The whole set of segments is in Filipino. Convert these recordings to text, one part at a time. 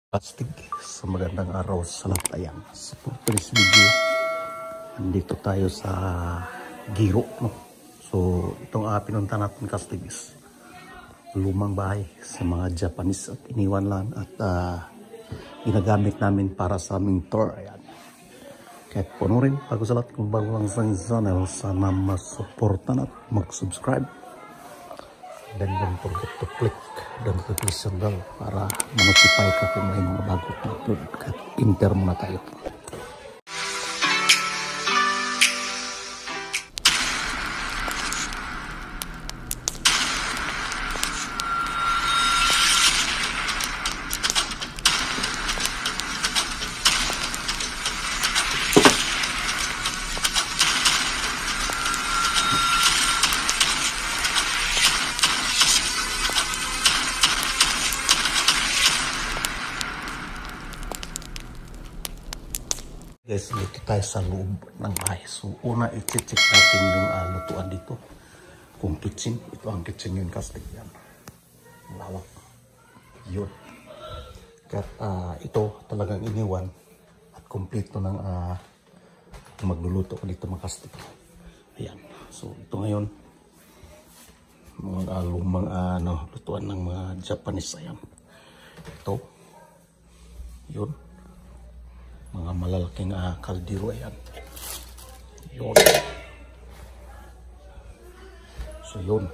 Plastic sa magandang araw sa lahat. Ayan, sa today's video andito tayo sa Giro, no? So itong pinunta natin kastig is lumang bahay sa mga Japanese at iniwan lang at ginagamit namin para sa aming tour. Ayan, kahit puno rin bago sa lahat, kung bago lang sa channel, sana masuportan at mag-subscribe. Dan don't forget to click the notification bell para ma-notify ka kung may mga bago na upload. Enter muna tayo. Guys, dito tayo sa loob ng bahay. So, una i-check natin yung lutuan dito. Kung kitchen, ito ang kitchen yun, kastig yan. Lawak. Yun. At ito talagang iniwan at kompleto ng magluluto ko dito mga kastig. Ayan. So, ito ngayon, mga lumang lutuan ng mga Japanese. Ayan. Ito. Yun. Mga malalaking kaldero. Ayan. Yun. So yun.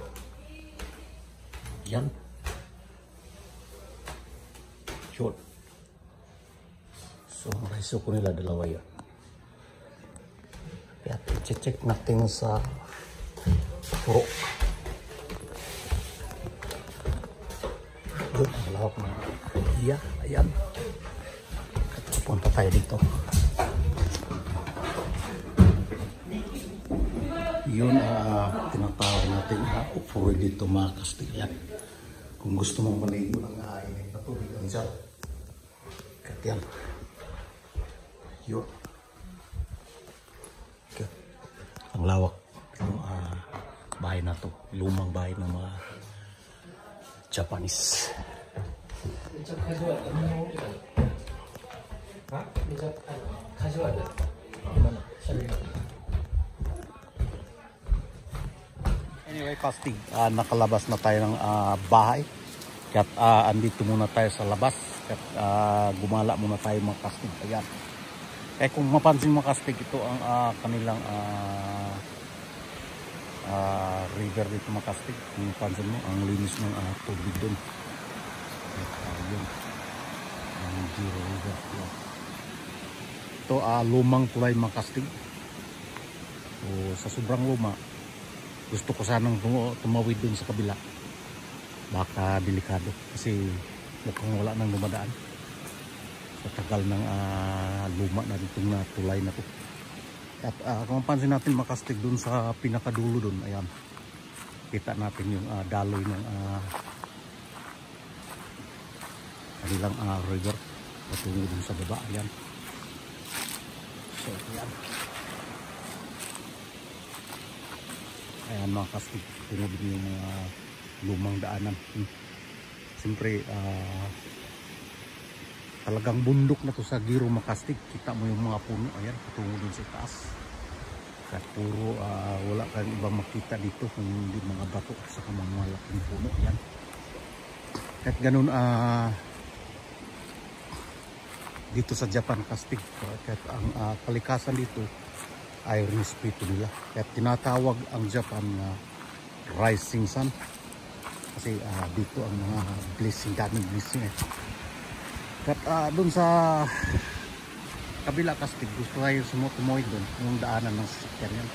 Yan. Yun. So ang rice ko nila dalawa yan. Kaya i-check natin sa puro. Yun. Ang lawak na. Yeah. Ayan. Punta tayo dito. Yun tinatawag natin upo dito mga kastigyan. Kung gusto mong maligo ng init na tubig ang dyan. Katiyan. Yun. Okay. Ang lawak ng bahay na to. Lumang bahay ng mga Japanese. Anyway, kastig, nakalabas na tayo ng bahay. Kaya andito muna tayo sa labas. Kaya gumala muna tayo mga kastig. Ayan. Eh kung mapansin mga kastig, ito ang kanilang river dito mga kastig. Kung mapansin mo, ang linis ng tubig dun. Yun. Ang Giro River. Yun. Ito lumang tulay mga kastig. So, sa sobrang luma, gusto ko sanang tumawid dun sa kabila. Baka delikado kasi mukhang wala nang dumadaan. Sa tagal ng luma na ditong tulay na to. At kung mapansin natin mga kastig dun sa pinakadulo dun, ayan, kita natin yung daloy ng kanilang river patungo dun sa baba. Ayan. So, ayan. Ayan mga kastig, tinubig yung mga lumang daanan. Siyempre, talagang bundok na to sa Giro mga kastig. Kita mo yung mga puno, ayan, patungo dun sa taas. At puro, wala kang ibang makita dito kung hindi mga bato at saka mga malaking puno. Ayan. Kahit ganun, dito sa Japan kastig, kahit ang kalikasan dito ay respeto nila. Kahit tinatawag ang Japan na rising sun kasi dito ang mga blessing, daming blessing Kahit dun sa kabila kastig, gusto tayo sumutumoy dun yung daanan ng sasakyan yan,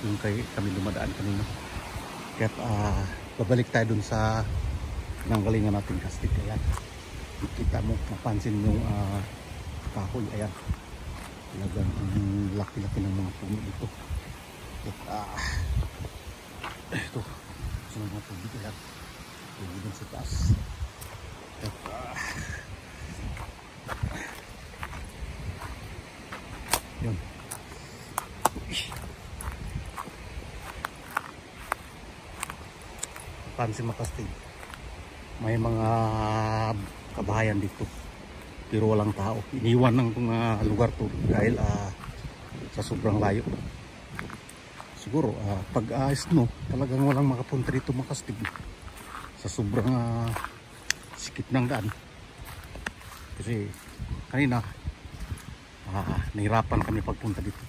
yung kami dumadaan kanina. Kahit babalik tayo dun sa nanggalingan natin kastig. Ayan, kita mo, mapansin yung kahoy. Ayan, talagang laki-laki ng mga puno dito. Ito sa mga tubig. Ayan, tubig sa taas. Yun. Pansin makastig, may mga kabahayan dito pero walang tao. Iniwan ng lugar to dahil sa sobrang layo. Siguro pag snow talagang walang makapunta dito Makastig sa sobrang sikip ng daan. Kasi kanina nahirapan kami pagpunta dito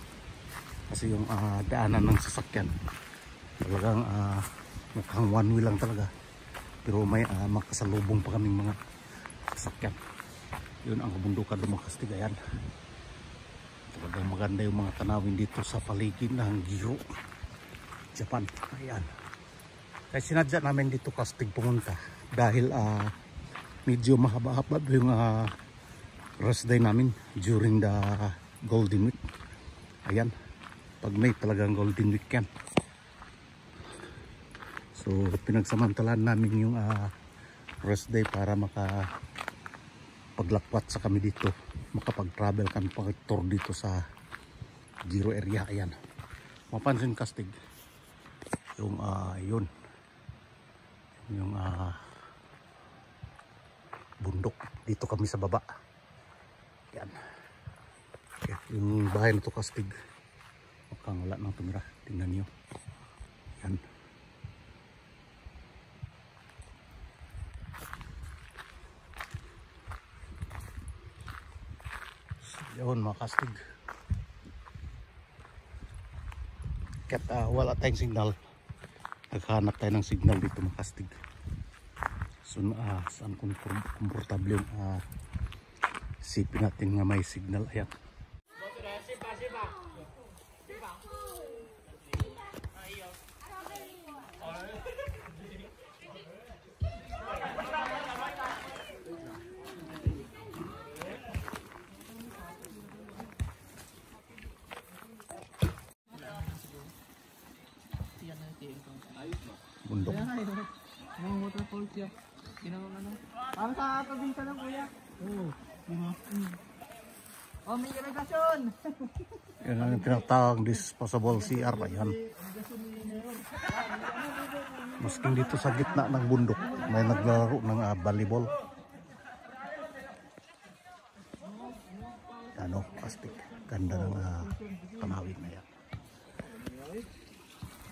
kasi yung daanan ng sasakyan talagang mukhang one way lang talaga, pero may makasalubong pa kaming mga sasakyan. Yun ang kabundukan ng Makastig. Ayan, talagang maganda yung mga tanawin dito sa paligid ng Giro, Japan. Ayan, kaya sinadya namin dito Kastig pumunta dahil medyo mahaba-haba yung rest day namin during the Golden Week. Ayan, pag May talagang Golden Week yan. So pinagsamantalaan namin yung rest day para makapaglakwat sa kami dito, makapag-travel kami pag-tour dito sa Giro area. Ayan, mapansin Kastig yung yun yung bundok dito kami sa baba. Yan. Okay. Yung bahay na to Kastig mukhang wala nang tumira. Tingnan niyo. Yan. Yun mga Kastig. Kahit wala tayong signal, naghahanap tayo ng signal dito mga Kastig. So saan komportable yung sipin natin nga may signal. Ayan. Bundok. Mga waterfall siya. Para sa probinsya ng kuya. Oo. Oh, may irrigation. Yan ang tinatawag disposable CR. Ayan. Masking dito sa gitna ng bundok may naglalaro ng volleyball. Ano, Kastig. Ganda ng tanawin na yan.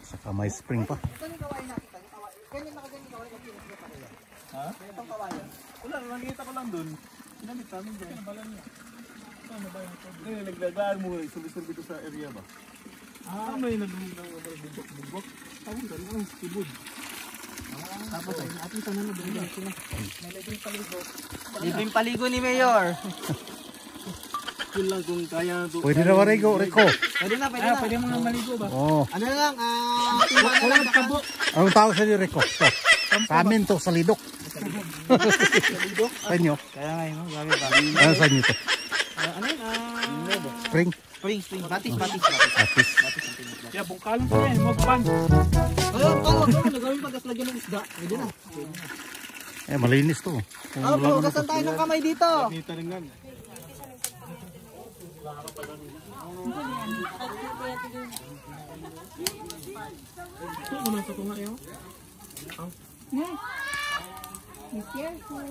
Saka may spring pa. Ha? Itong kawayan. Wala, nakikita ko lang dun. Sinamit namin dyan. Balan niya. Ano ba yung problem? Naglagaan mo, sulbi-sulbi ko sa area ba? May nagulong ng bundok-bundok. Tawag ka rin, tibod. Tapos ay, at least ano na binigyan sila. May libreng paligo. Libreng paligo ni Mayor. Yun lang kung kaya. Pwede na marigo, Rico. Pwede na, pwede na. Pwede mga maligo ba? Oo. Ano lang, walang kabo. Anong tawag sa iyo, Rico? Sa amin to, sa lidok. Sa inyo? Kaya nga yun, grabe ba? Ano sa inyo to? Ano yun? Spring? Spring. Batis. Batis. Kaya bungkalong ko yan, magpan. Ayun, nagawin pagas lagyan ng isda. Pwede na. Malinis to. Hugasan tayo ng kamay dito. Dito rin lang. Be careful.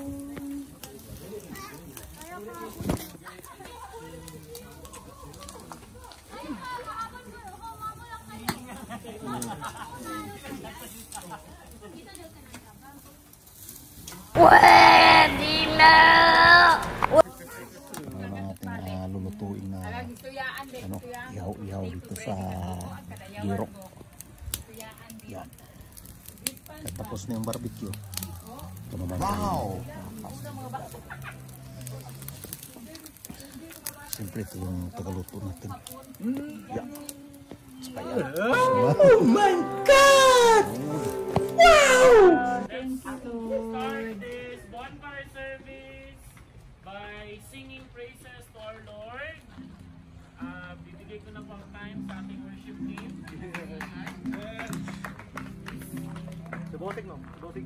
Pwede na! Natin lulutuin na ihaw dito sa Giro. Yan. Tapos na yung barbecue. Ito naman. Wow! Siyempre ito yung tagaluto natin. Yan. Oh my God! Wow! Thank you, Start this bonfire service by singing praises to our Lord. Bibigay ko na po ang time sa ating worship team. Sabotik no? Sabotik.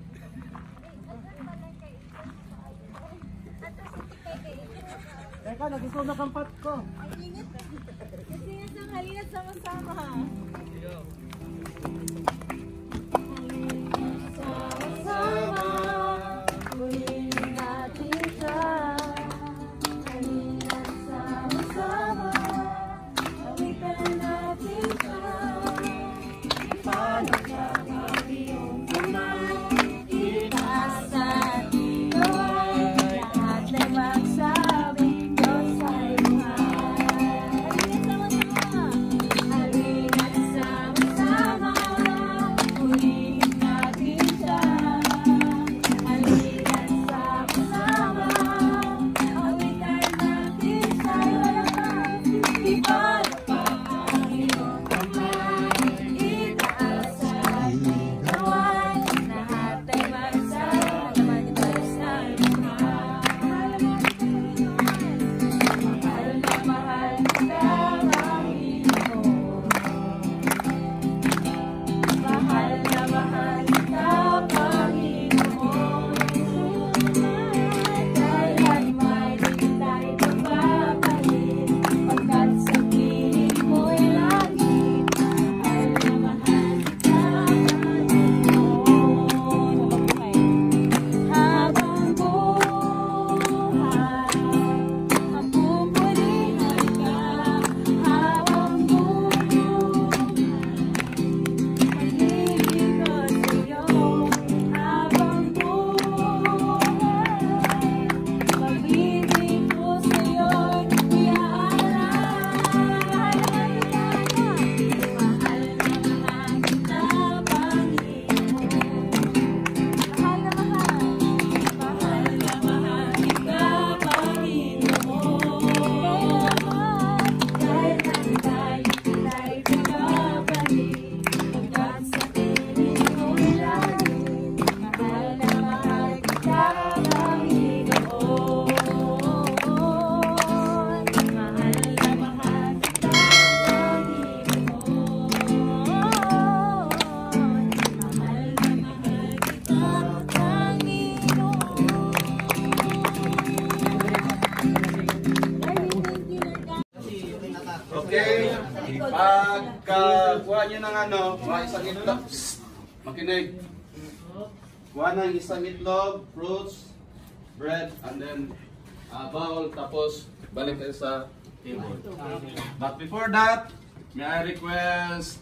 Teka, nagsusunog ang pot ko. Ang init. Kasi nga sa halina't sama-sama. Sama-sama, kunin natin siya. Pagkakuha nyo ng ano, mga isang itlog. Makinig. Kuha ng isang itlog, fruits, bread, and then bowl, tapos balik kayo sa table. But before that, may I request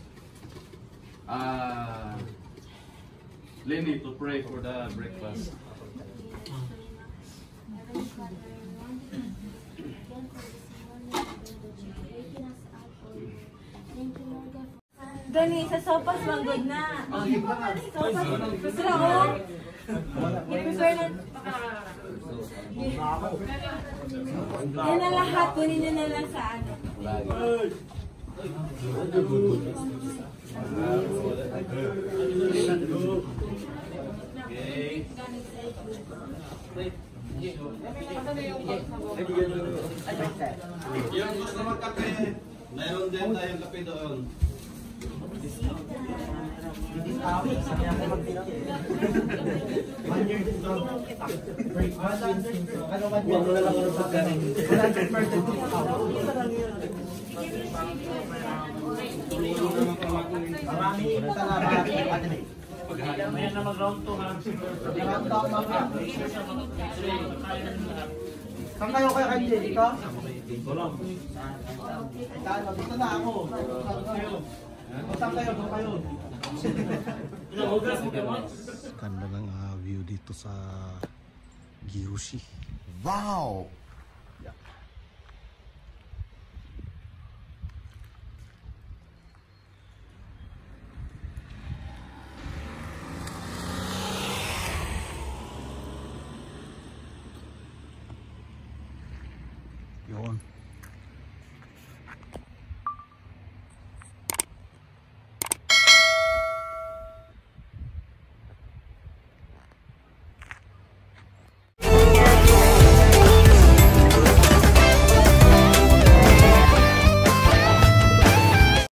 Lenny to pray for the breakfast. Dani, sa sopas manggod na. Sopas, gusto na ko. I-prepare na. Yan na lahat, kunin nyo na lang sa ano. Okay. Yung gusto magkape, mayroon din tayong kape doon. Ayan na mag-round 2 ha. Saan kayo kay Kanji? Dito? Dito na ako. Saan kayo? Doon kayo. Ganda ng view dito sa Girushi. Wow! Yun.